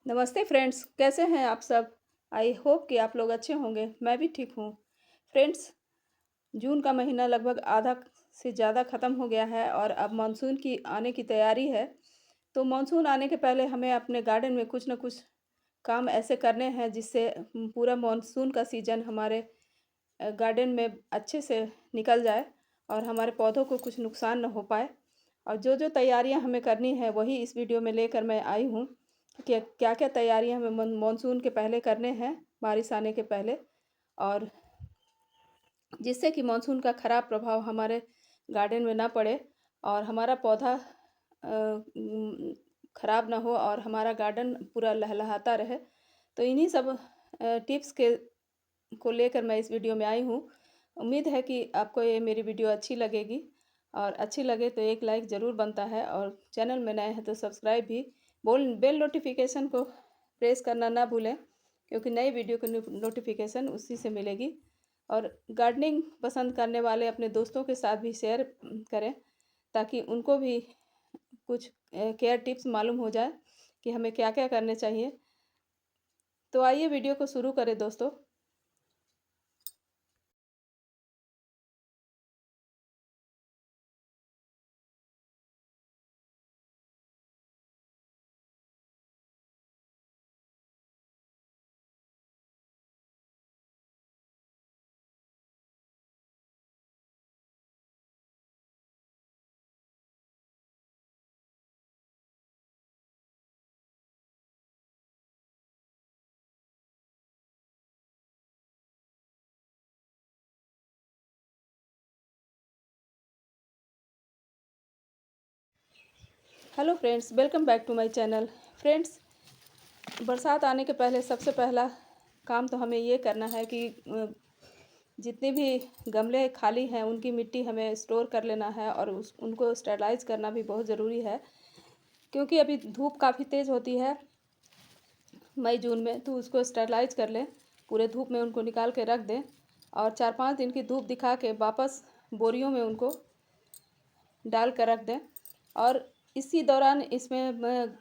नमस्ते फ्रेंड्स, कैसे हैं आप सब? आई होप कि आप लोग अच्छे होंगे। मैं भी ठीक हूँ। फ्रेंड्स, जून का महीना लगभग आधा से ज़्यादा ख़त्म हो गया है और अब मानसून की आने की तैयारी है। तो मानसून आने के पहले हमें अपने गार्डन में कुछ न कुछ काम ऐसे करने हैं जिससे पूरा मानसून का सीज़न हमारे गार्डन में अच्छे से निकल जाए और हमारे पौधों को कुछ नुकसान ना हो पाए। और जो-जो तैयारियाँ हमें करनी है वही इस वीडियो में लेकर मैं आई हूँ। कि क्या-क्या तैयारियाँ हमें मानसून के पहले करने हैं, बारिश आने के पहले और जिससे कि मानसून का खराब प्रभाव हमारे गार्डन में ना पड़े और हमारा पौधा खराब ना हो और हमारा गार्डन पूरा लहलहाता रहे। तो इन्हीं सब टिप्स के को लेकर मैं इस वीडियो में आई हूँ। उम्मीद है कि आपको ये मेरी वीडियो अच्छी लगेगी और अच्छी लगे तो एक लाइक ज़रूर बनता है और चैनल में नए हैं तो सब्सक्राइब भी बोल बेल नोटिफिकेशन को प्रेस करना ना भूलें क्योंकि नई वीडियो की नोटिफिकेशन उसी से मिलेगी। और गार्डनिंग पसंद करने वाले अपने दोस्तों के साथ भी शेयर करें ताकि उनको भी कुछ केयर टिप्स मालूम हो जाए कि हमें क्या-क्या करने चाहिए। तो आइए वीडियो को शुरू करें दोस्तों। Hello friends, welcome back to my channel. Friends, बरसात आने के पहले सबसे पहला काम तो हमें ये करना है कि जितने भी गमले खाली हैं उनकी मिट्टी हमें स्टोर कर लेना है और उस उनको स्टेरलाइज करना भी बहुत ज़रूरी है क्योंकि अभी धूप काफ़ी तेज़ होती है मई जून में, तो उसको स्टेरलाइज कर लें। पूरे धूप में उनको निकाल के रख दें और 4-5 दिन की धूप दिखा के वापस बोरियों में उनको डाल कर रख दें। और इसी दौरान इसमें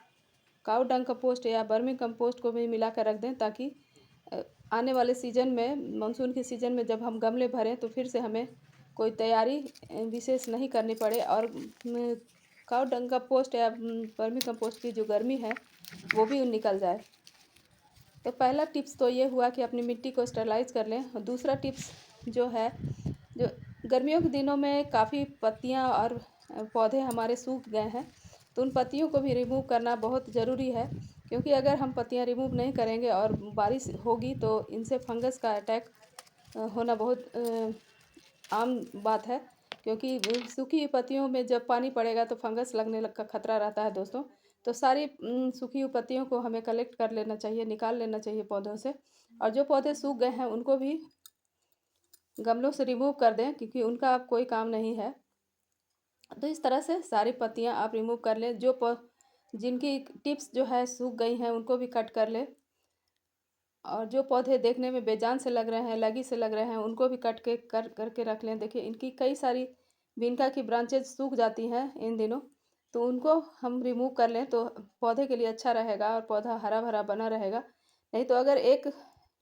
काऊ डंग कंपोस्ट या वर्मी कंपोस्ट को भी मिला कर रख दें ताकि आने वाले सीज़न में मानसून के सीज़न में जब हम गमले भरें तो फिर से हमें कोई तैयारी विशेष नहीं करनी पड़े और काऊ डंग कंपोस्ट या वर्मी कंपोस्ट की जो गर्मी है वो भी निकल जाए। तो पहला टिप्स तो ये हुआ कि अपनी मिट्टी को स्टरलाइज कर लें और दूसरा टिप्स जो है, जो गर्मियों के दिनों में काफ़ी पत्तियां और पौधे हमारे सूख गए हैं तो उन पत्तियों को भी रिमूव करना बहुत ज़रूरी है क्योंकि अगर हम पत्तियां रिमूव नहीं करेंगे और बारिश होगी तो इनसे फंगस का अटैक होना बहुत आम बात है क्योंकि सूखी पत्तियों में जब पानी पड़ेगा तो फंगस लगने का खतरा रहता है दोस्तों। तो सारी सूखी हुई पत्तियों को हमें कलेक्ट कर लेना चाहिए, निकाल लेना चाहिए पौधों से और जो पौधे सूख गए हैं उनको भी गमलों से रिमूव कर दें क्योंकि उनका अब कोई काम नहीं है। तो इस तरह से सारी पत्तियां आप रिमूव कर लें। जिनकी टिप्स जो है सूख गई हैं उनको भी कट कर लें और जो पौधे देखने में बेजान से लग रहे हैं, लगी से लग रहे हैं, उनको भी कट के करके रख लें। देखिए इनकी कई सारी विनका की ब्रांचेज सूख जाती हैं इन दिनों, तो उनको हम रिमूव कर लें तो पौधे के लिए अच्छा रहेगा और पौधा हरा भरा बना रहेगा। नहीं तो अगर एक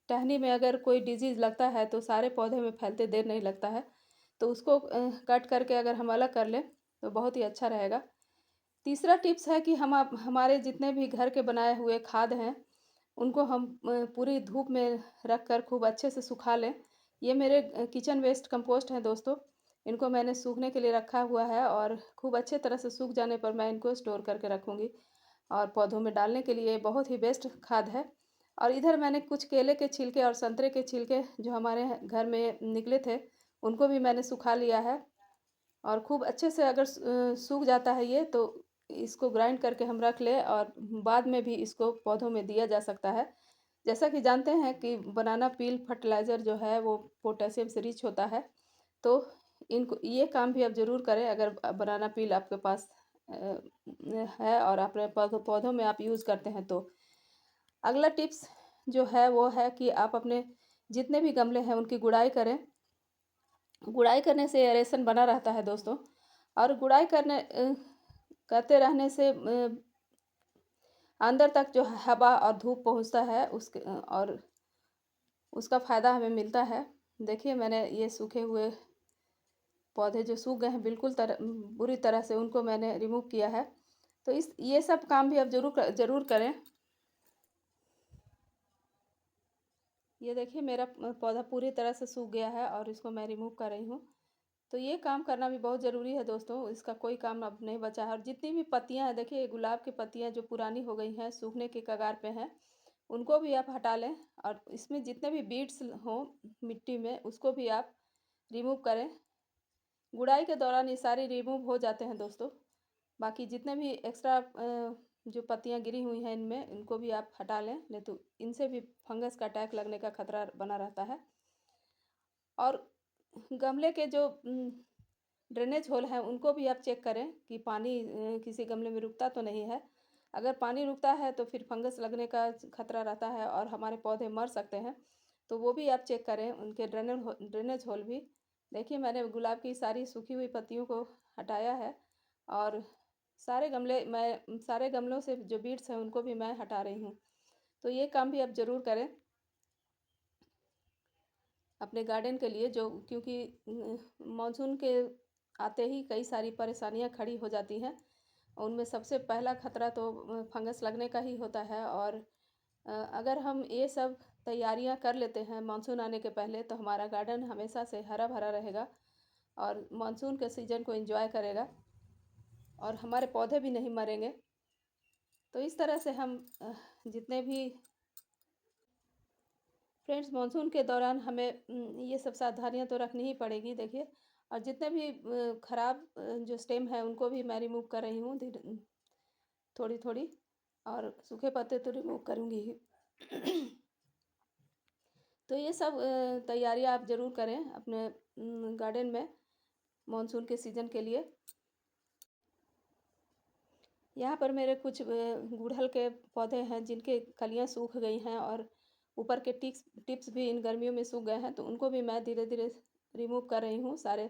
टहनी में अगर कोई डिजीज़ लगता है तो सारे पौधे में फैलते देर नहीं लगता है। तो उसको कट करके अगर हम अलग कर लें तो बहुत ही अच्छा रहेगा। तीसरा टिप्स है कि हम आप हमारे जितने भी घर के बनाए हुए खाद हैं उनको हम पूरी धूप में रख कर खूब अच्छे से सुखा लें। ये मेरे किचन वेस्ट कंपोस्ट हैं दोस्तों। इनको मैंने सूखने के लिए रखा हुआ है और खूब अच्छे तरह से सूख जाने पर मैं इनको स्टोर करके रखूँगी और पौधों में डालने के लिए बहुत ही बेस्ट खाद है। और इधर मैंने कुछ केले के छिलके और संतरे के छिलके जो हमारे घर में निकले थे उनको भी मैंने सुखा लिया है और खूब अच्छे से अगर सूख जाता है ये तो इसको ग्राइंड करके हम रख लें और बाद में भी इसको पौधों में दिया जा सकता है। जैसा कि जानते हैं कि बनाना पील फर्टिलाइज़र जो है वो पोटेशियम से रिच होता है, तो इनको ये काम भी आप ज़रूर करें अगर बनाना पील आपके पास है और अपने पौधों पौधों में आप यूज़ करते हैं तो। अगला टिप्स जो है वो है कि आप अपने जितने भी गमले हैं उनकी गुड़ाई करें। गुड़ाई करने से एरेशन बना रहता है दोस्तों और गुड़ाई करते रहने से अंदर तक जो हवा और धूप पहुंचता है उसके और उसका फ़ायदा हमें मिलता है। देखिए मैंने ये सूखे हुए पौधे जो सूख गए हैं बिल्कुल बुरी तरह से उनको मैंने रिमूव किया है। तो इस ये सब काम भी आप ज़रूर करें। ये देखिए मेरा पौधा पूरी तरह से सूख गया है और इसको मैं रिमूव कर रही हूँ। तो ये काम करना भी बहुत ज़रूरी है दोस्तों, इसका कोई काम अब नहीं बचा है। और जितनी भी पत्तियाँ हैं देखिए, गुलाब की पत्तियाँ जो पुरानी हो गई हैं, सूखने के कगार पे हैं, उनको भी आप हटा लें। और इसमें जितने भी बीड्स हों मिट्टी में उसको भी आप रिमूव करें। गुड़ाई के दौरान ये सारे रिमूव हो जाते हैं दोस्तों। बाकी जितने भी एक्स्ट्रा जो पत्तियां गिरी हुई हैं इनमें, इनको भी आप हटा लें, नहीं तो इनसे भी फंगस का अटैक लगने का खतरा बना रहता है। और गमले के जो ड्रेनेज होल हैं उनको भी आप चेक करें कि पानी किसी गमले में रुकता तो नहीं है। अगर पानी रुकता है तो फिर फंगस लगने का खतरा रहता है और हमारे पौधे मर सकते हैं। तो वो भी आप चेक करें, उनके ड्रेनेज होल भी। देखिए मैंने गुलाब की सारी सूखी हुई पत्तियों को हटाया है और सारे गमलों से जो बीड्स हैं उनको भी मैं हटा रही हूँ। तो ये काम भी आप ज़रूर करें अपने गार्डन के लिए, जो क्योंकि मानसून के आते ही कई सारी परेशानियां खड़ी हो जाती हैं। उनमें सबसे पहला खतरा तो फंगस लगने का ही होता है। और अगर हम ये सब तैयारियां कर लेते हैं मानसून आने के पहले, तो हमारा गार्डन हमेशा से हरा भरा रहेगा और मानसून के सीज़न को एंजॉय करेगा और हमारे पौधे भी नहीं मरेंगे। तो इस तरह से हम जितने भी फ्रेंड्स, मानसून के दौरान हमें ये सब सावधानियां तो रखनी ही पड़ेगी। देखिए, और जितने भी ख़राब जो स्टेम है उनको भी मैं रिमूव कर रही हूँ धीरे थोड़ी थोड़ी। और सूखे पत्ते तो रिमूव करूँगी ही। तो ये सब तैयारियां आप ज़रूर करें अपने गार्डन में मानसून के सीज़न के लिए। यहाँ पर मेरे कुछ गुड़हल के पौधे हैं जिनके कलियाँ सूख गई हैं और ऊपर के टिप्स भी इन गर्मियों में सूख गए हैं, तो उनको भी मैं धीरे धीरे रिमूव कर रही हूँ सारे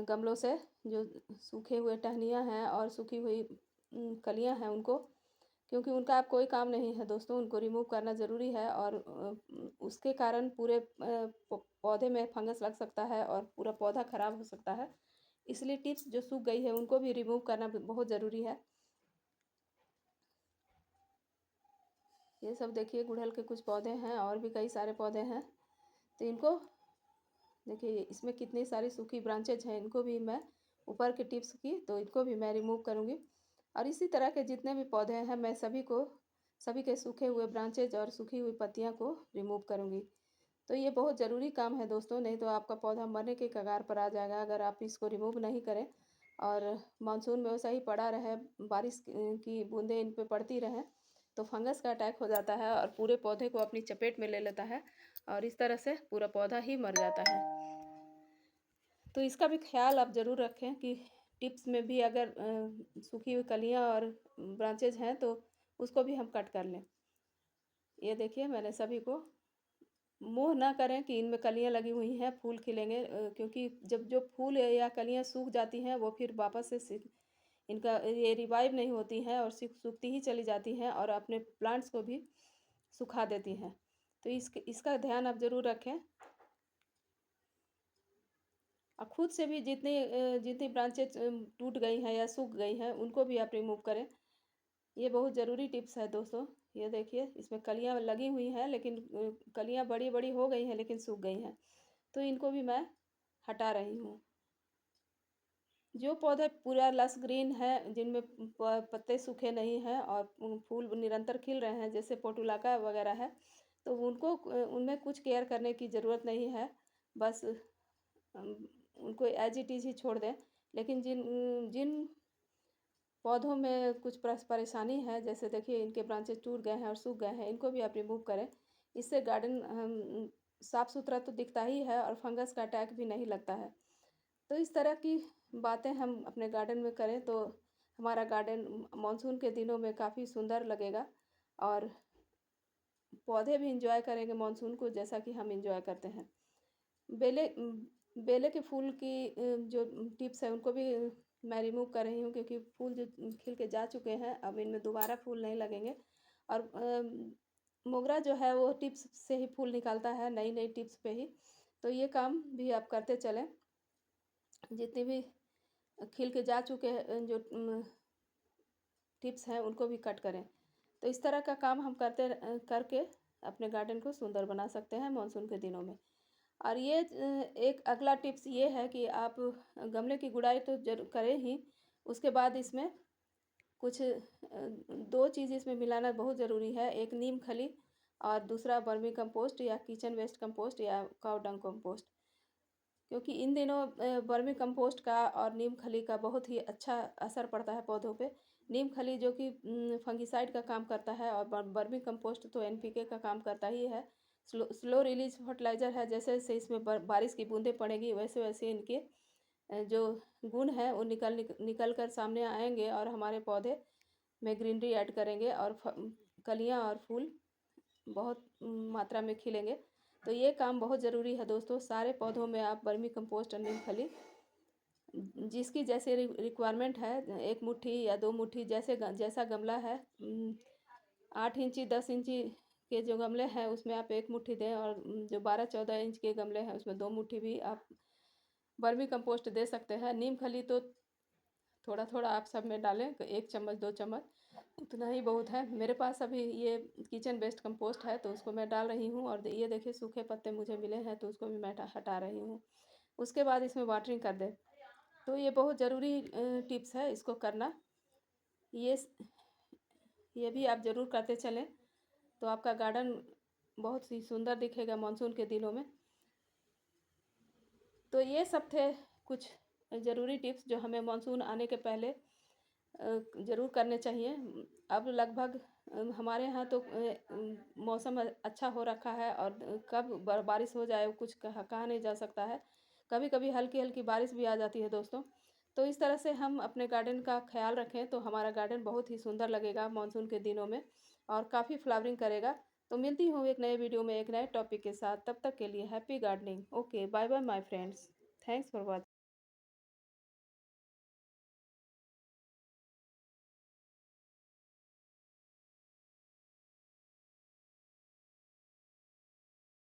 गमलों से। जो सूखे हुए टहनियाँ हैं और सूखी हुई कलियाँ हैं उनको, क्योंकि उनका अब कोई काम नहीं है दोस्तों, उनको रिमूव करना ज़रूरी है। और उसके कारण पूरे पौधे में फंगस लग सकता है और पूरा पौधा ख़राब हो सकता है। इसलिए टिप्स जो सूख गई है उनको भी रिमूव करना बहुत ज़रूरी है। ये सब देखिए गुड़हल के कुछ पौधे हैं और भी कई सारे पौधे हैं। तो इनको देखिए, इसमें कितनी सारी सूखी ब्रांचेज हैं, इनको भी मैं ऊपर के टिप्स की, तो इनको भी मैं रिमूव करूँगी। और इसी तरह के जितने भी पौधे हैं मैं सभी के सूखे हुए ब्रांचेज और सूखी हुई पत्तियाँ को रिमूव करूँगी। तो ये बहुत ज़रूरी काम है दोस्तों, नहीं तो आपका पौधा मरने के कगार पर आ जाएगा अगर आप इसको रिमूव नहीं करें। और मानसून में वैसा ही पड़ा रहे, बारिश की बूंदें इन पे पड़ती रहें, तो फंगस का अटैक हो जाता है और पूरे पौधे को अपनी चपेट में ले लेता है और इस तरह से पूरा पौधा ही मर जाता है। तो इसका भी ख्याल आप ज़रूर रखें कि टिप्स में भी अगर सूखी हुई कलियाँ और ब्रांचेज हैं तो उसको भी हम कट कर लें। ये देखिए मैंने सभी को, मोह ना करें कि इनमें कलियाँ लगी हुई हैं, फूल खिलेंगे, क्योंकि जब जो फूल या कलियाँ सूख जाती हैं वो फिर वापस से इनका ये रिवाइव नहीं होती हैं और सूखती ही चली जाती हैं और अपने प्लांट्स को भी सुखा देती हैं। तो इसका ध्यान आप ज़रूर रखें। और खुद से भी जितनी ब्रांचेज टूट गई हैं या सूख गई हैं उनको भी आप रिमूव करें। ये बहुत ज़रूरी टिप्स है दोस्तों। ये देखिए इसमें कलियां लगी हुई हैं, लेकिन कलियां बड़ी बड़ी हो गई हैं लेकिन सूख गई हैं, तो इनको भी मैं हटा रही हूँ। जो पौधे पूरा लस ग्रीन है, जिनमें पत्ते सूखे नहीं हैं और फूल निरंतर खिल रहे हैं, जैसे पोटुलाका वगैरह है, तो उनमें कुछ केयर करने की ज़रूरत नहीं है। बस उनको एज इट इज़ ही छोड़ दें। लेकिन जिन जिन पौधों में कुछ परेशानी है, जैसे देखिए इनके ब्रांचेज टूट गए हैं और सूख गए हैं, इनको भी आप रिमूव करें। इससे गार्डन साफ़ सुथरा तो दिखता ही है और फंगस का अटैक भी नहीं लगता है। तो इस तरह की बातें हम अपने गार्डन में करें तो हमारा गार्डन मानसून के दिनों में काफ़ी सुंदर लगेगा और पौधे भी इंजॉय करेंगे मानसून को, जैसा कि हम इंजॉय करते हैं। बेले बेले के फूल की जो टिप्स है उनको भी मैं रिमूव कर रही हूँ, क्योंकि फूल जो खिल के जा चुके हैं, अब इनमें दोबारा फूल नहीं लगेंगे। और मोगरा जो है वो टिप्स से ही फूल निकालता है, नई नई टिप्स पे ही। तो ये काम भी आप करते चलें। जितने भी खिल के जा चुके हैं जो टिप्स हैं, उनको भी कट करें। तो इस तरह का काम हम करके अपने गार्डन को सुंदर बना सकते हैं मानसून के दिनों में। और ये एक अगला टिप्स ये है कि आप गमले की गुड़ाई तो जरूर करें ही, उसके बाद इसमें कुछ 2 चीज़ इसमें मिलाना बहुत ज़रूरी है। एक नीम खली और दूसरा वर्मी कंपोस्ट या किचन वेस्ट कंपोस्ट या काऊ डंग कंपोस्ट। क्योंकि इन दिनों वर्मी कंपोस्ट का और नीम खली का बहुत ही अच्छा असर पड़ता है पौधों पे। नीम खली जो कि फंगिसाइड का काम करता है, और वर्मी कंपोस्ट तो एनपीके का काम करता ही है। स्लो स्लो रिलीज फर्टिलाइज़र है। जैसे जैसे इसमें बारिश की बूंदें पड़ेंगी, वैसे वैसे इनके जो गुण हैं वो निकल कर सामने आएंगे, और हमारे पौधे में ग्रीनरी ऐड करेंगे, और कलियाँ और फूल बहुत मात्रा में खिलेंगे। तो ये काम बहुत ज़रूरी है दोस्तों। सारे पौधों में आप वर्मी कंपोस्ट और नीम खली जिसकी जैसे रिक्वायरमेंट है, 1 मुट्ठी या 2 मुट्ठी, जैसा गमला है, 8 इंची 10 इंची के जो गमले हैं उसमें आप 1 मुट्ठी दें, और जो 12-14 इंच के गमले हैं उसमें 2 मुट्ठी भी आप वर्मी कंपोस्ट दे सकते हैं। नीम खली तो थोड़ा थोड़ा आप सब में डालें, 1 चम्मच 2 चम्मच उतना ही बहुत है। मेरे पास अभी ये किचन वेस्ट कंपोस्ट है, तो उसको मैं डाल रही हूँ। और ये देखिए सूखे पत्ते मुझे मिले हैं, तो उसको भी मैं हटा रही हूँ। उसके बाद इसमें वाटरिंग कर दें। तो ये बहुत ज़रूरी टिप्स है, इसको करना। ये ये भी आप ज़रूर करते चलें, तो आपका गार्डन बहुत ही सुंदर दिखेगा मानसून के दिनों में। तो ये सब थे कुछ ज़रूरी टिप्स जो हमें मानसून आने के पहले ज़रूर करने चाहिए। अब लगभग हमारे यहाँ तो मौसम अच्छा हो रखा है, और कब बारिश हो जाए कुछ कहा नहीं जा सकता है। कभी कभी हल्की हल्की बारिश भी आ जाती है दोस्तों। तो इस तरह से हम अपने गार्डन का ख्याल रखें, तो हमारा गार्डन बहुत ही सुंदर लगेगा मानसून के दिनों में, और काफ़ी फ्लावरिंग करेगा। तो मिलती हूँ एक नए वीडियो में एक नए टॉपिक के साथ। तब तक के लिए happy gardening. Okay, bye bye my friends. Thanks for watching.